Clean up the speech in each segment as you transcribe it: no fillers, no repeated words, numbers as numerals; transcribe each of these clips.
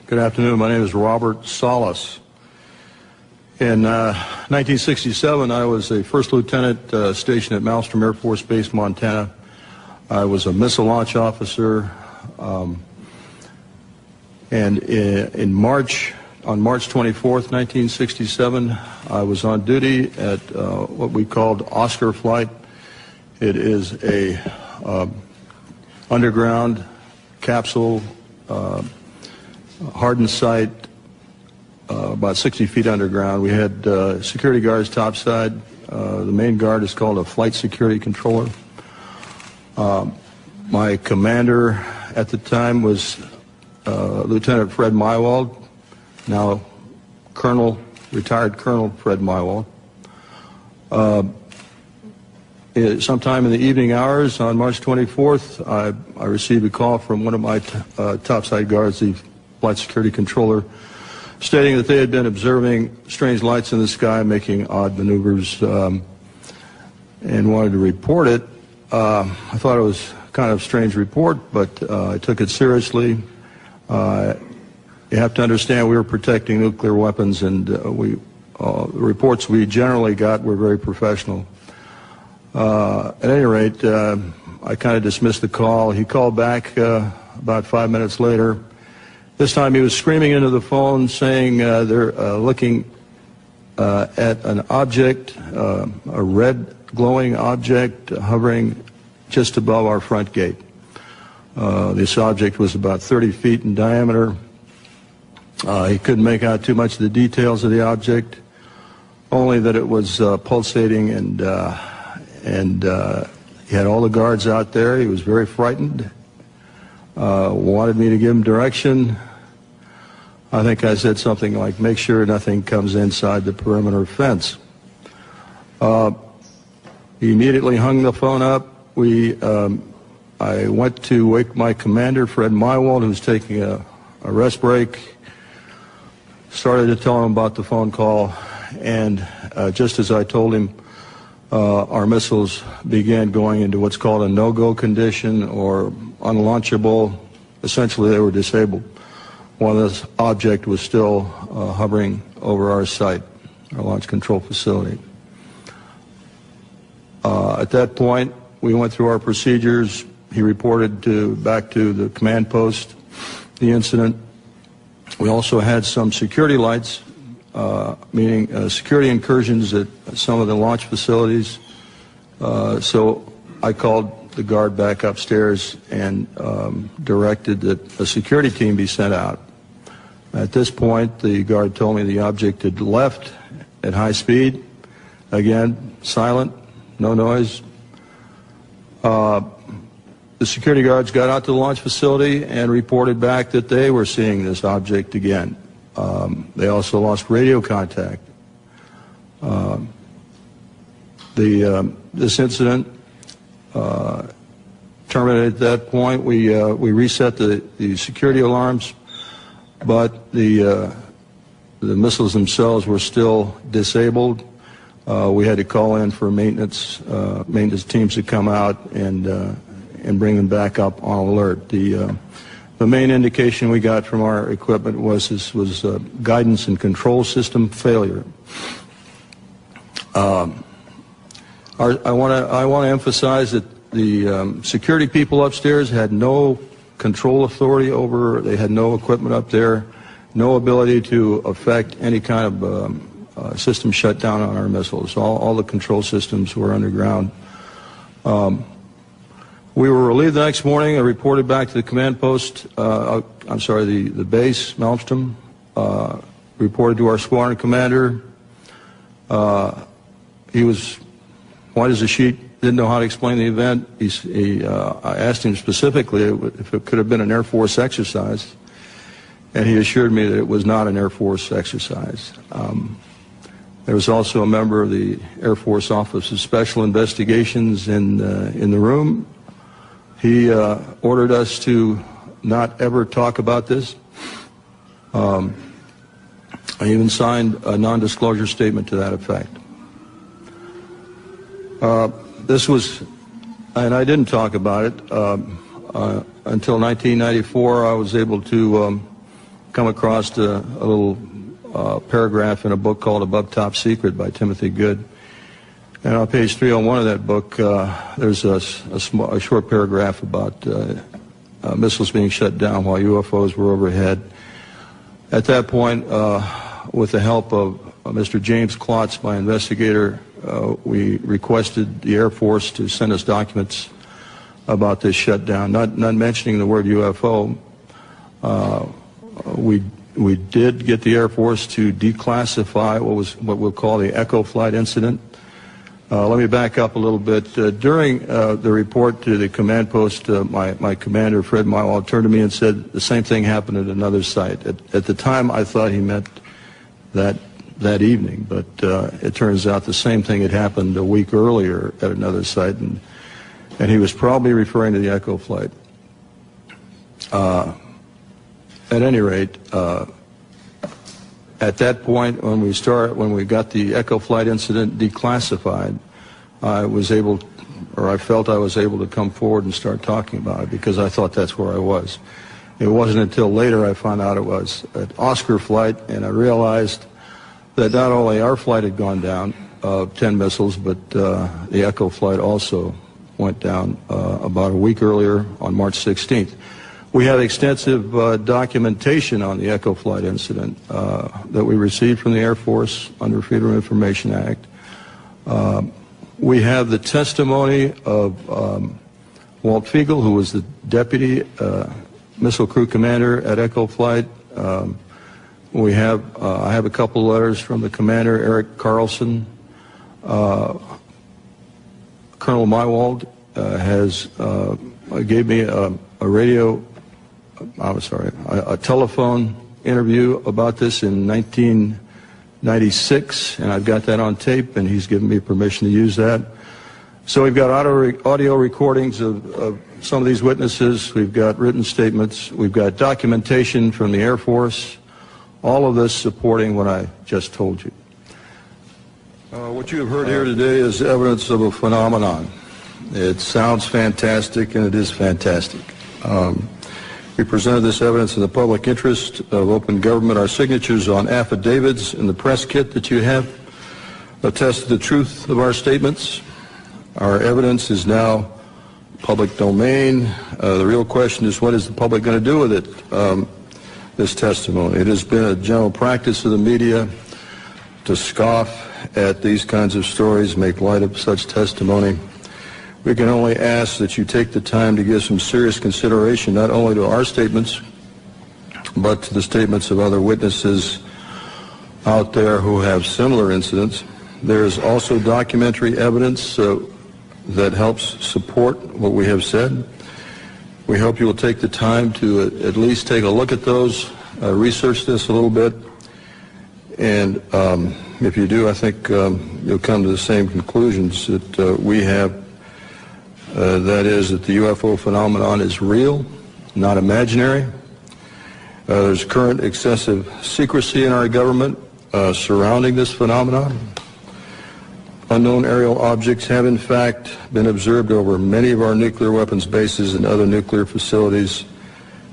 Good afternoon. My name is Robert Salas. In 1967, I was a first lieutenant stationed at Malmstrom Air Force Base, Montana. I was a missile launch officer, and on March 24th, 1967, I was on duty at what we called Oscar Flight. It is a underground capsule, hardened site, about 60 feet underground. We had security guards topside. The main guard is called a flight security controller. My commander at the time was Lieutenant Fred Meiwald, now retired Colonel Fred Meiwald. Sometime in the evening hours on March 24th, I received a call from one of my topside guards, the flight security controller, stating that they had been observing strange lights in the sky making odd maneuvers and wanted to report it. I thought it was kind of a strange report, but I took it seriously. You have to understand we were protecting nuclear weapons, and the reports we generally got were very professional. At any rate, I kind of dismissed the call. He called back about 5 minutes later. This time he was screaming into the phone saying they're looking at an object, a red glowing object hovering just above our front gate. This object was about 30 feet in diameter. He couldn't make out too much of the details of the object, only that it was pulsating, and he had all the guards out there. He was very frightened, wanted me to give him direction. I think I said something like, make sure nothing comes inside the perimeter fence. He immediately hung the phone up. I went to wake my commander, Fred Meiwald, who was taking a rest break, started to tell him about the phone call, and just as I told him, our missiles began going into what's called a no-go condition, or unlaunchable. Essentially, they were disabled while this object was still hovering over our site, our launch control facility. At that point, we went through our procedures. He reported back to the command post the incident. We also had some security lights, meaning security incursions at some of the launch facilities. So I called the guard back upstairs and directed that a security team be sent out. At this point, the guard told me the object had left at high speed. Again, silent, no noise. The security guards got out to the launch facility and reported back that they were seeing this object again. They also lost radio contact. This incident terminated at that point. We reset the security alarms, but the missiles themselves were still disabled. We had to call in for maintenance teams to come out and bring them back up on alert. The main indication we got from our equipment was this was guidance and control system failure. I want to emphasize that the security people upstairs had no control authority over. They had no equipment up there, no ability to affect any kind of system shutdown on our missiles. All the control systems were underground. We were relieved the next morning. I reported back to the command post, the base, Malmstrom, reported to our squadron commander. He was white as a sheet, didn't know how to explain the event. I asked him specifically if it could have been an Air Force exercise, and he assured me that it was not an Air Force exercise. There was also a member of the Air Force Office of Special Investigations in the room. He ordered us to not ever talk about this. I even signed a non-disclosure statement to that effect. This was, and I didn't talk about it until 1994. I was able to come across a little paragraph in a book called Above Top Secret by Timothy Good. And on page 301 of that book, there's a short paragraph about missiles being shut down while UFOs were overhead. At that point, with the help of Mr. James Klotz, my investigator, we requested the Air Force to send us documents about this shutdown, not mentioning the word UFO. We did get the Air Force to declassify what we'll call the Echo Flight incident. Let me back up a little bit. During the report to the command post, my commander, Fred Meiwald, turned to me and said the same thing happened at another site. At the time, I thought he meant that evening, but it turns out the same thing had happened a week earlier at another site, and he was probably referring to the Echo Flight. At any rate, at that point, when we got the Echo Flight incident declassified, I felt I was able to come forward and start talking about it because I thought that's where I was. It wasn't until later I found out it was an Oscar flight, and I realized that not only our flight had gone down, 10 missiles, but the Echo Flight also went down about a week earlier on March 16th. We have extensive documentation on the Echo Flight incident that we received from the Air Force under Freedom of Information Act. We have the testimony of Walt Fiegel, who was the deputy missile crew commander at Echo Flight. I have a couple of letters from the commander, Eric Carlson. Colonel Meiwald gave me a telephone interview about this in 1996, and I've got that on tape, and he's given me permission to use that. So we've got audio recordings of some of these witnesses, we've got written statements, we've got documentation from the Air Force, all of this supporting what I just told you. What you have heard here today is evidence of a phenomenon. It sounds fantastic, and it is fantastic. We presented this evidence in the public interest of open government. Our signatures on affidavits in the press kit that you have attest to the truth of our statements. Our evidence is now public domain. The real question is, what is the public going to do with it, this testimony? It has been a general practice of the media to scoff at these kinds of stories, make light of such testimony. We can only ask that you take the time to give some serious consideration not only to our statements, but to the statements of other witnesses out there who have similar incidents. There is also documentary evidence that helps support what we have said. We hope you will take the time to at least take a look at those, research this a little bit, and if you do, I think you'll come to the same conclusions that we have. That is that the UFO phenomenon is real, not imaginary. There's current excessive secrecy in our government surrounding this phenomenon. Unknown aerial objects have in fact been observed over many of our nuclear weapons bases and other nuclear facilities,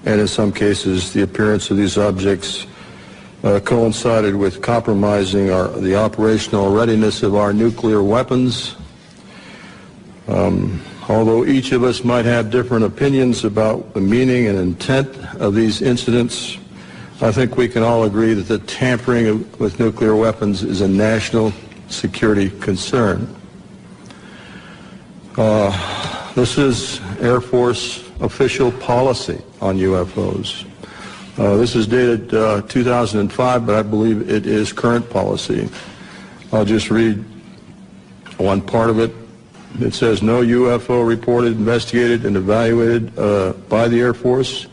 and in some cases the appearance of these objects coincided with compromising the operational readiness of our nuclear weapons. Although each of us might have different opinions about the meaning and intent of these incidents, I think we can all agree that the tampering with nuclear weapons is a national security concern. This is Air Force official policy on UFOs. This is dated 2005, but I believe it is current policy. I'll just read one part of it. It says, no UFO reported, investigated, and evaluated by the Air Force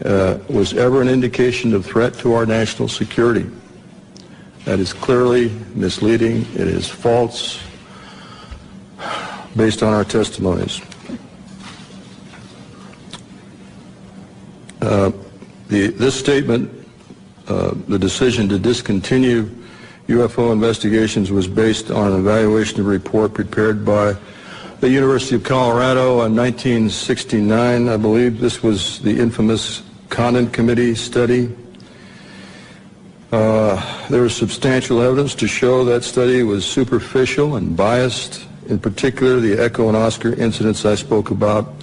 was ever an indication of threat to our national security. That is clearly misleading. It is false based on our testimonies. This statement, the decision to discontinue UFO investigations, was based on an evaluation of a report prepared by the University of Colorado in 1969. I believe this was the infamous Condon Committee study. There is substantial evidence to show that study was superficial and biased. In particular, the Echo and Oscar incidents I spoke about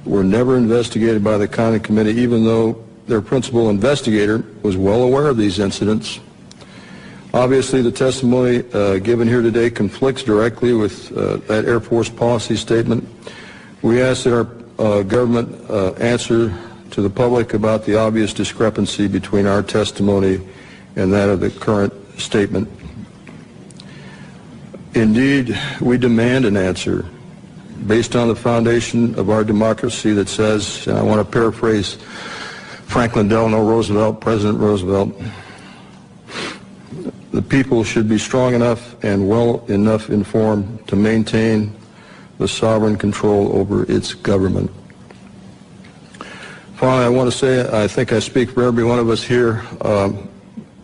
were never investigated by the Conduct Committee, even though their principal investigator was well aware of these incidents. Obviously, the testimony given here today conflicts directly with that Air Force policy statement. We ask that our government answer to the public about the obvious discrepancy between our testimony and that of the current statement. Indeed, we demand an answer based on the foundation of our democracy that says, and I want to paraphrase Franklin Delano Roosevelt, President Roosevelt, the people should be strong enough and well enough informed to maintain the sovereign control over its government. Finally, I want to say, I think I speak for every one of us here,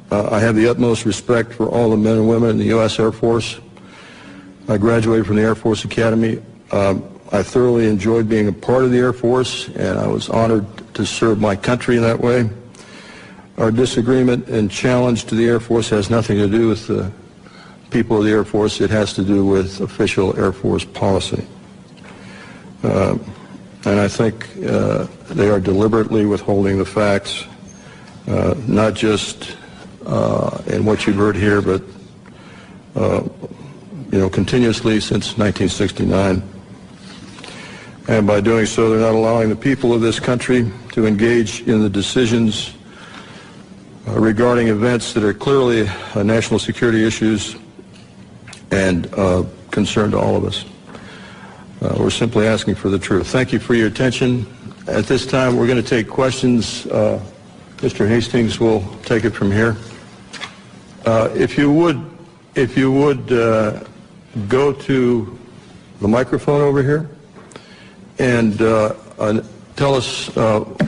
I have the utmost respect for all the men and women in the U.S. Air Force. I graduated from the Air Force Academy. I thoroughly enjoyed being a part of the Air Force, and I was honored to serve my country in that way. Our disagreement and challenge to the Air Force has nothing to do with the people of the Air Force. It has to do with official Air Force policy. And I think they are deliberately withholding the facts, not just in what you've heard here, but continuously since 1969. And by doing so, they're not allowing the people of this country to engage in the decisions regarding events that are clearly national security issues and concern to all of us. We're simply asking for the truth. Thank you for your attention. At this time, we're going to take questions. Mr. Hastings will take it from here. If you would go to the microphone over here and tell us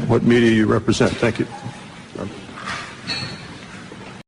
what media you represent. Thank you.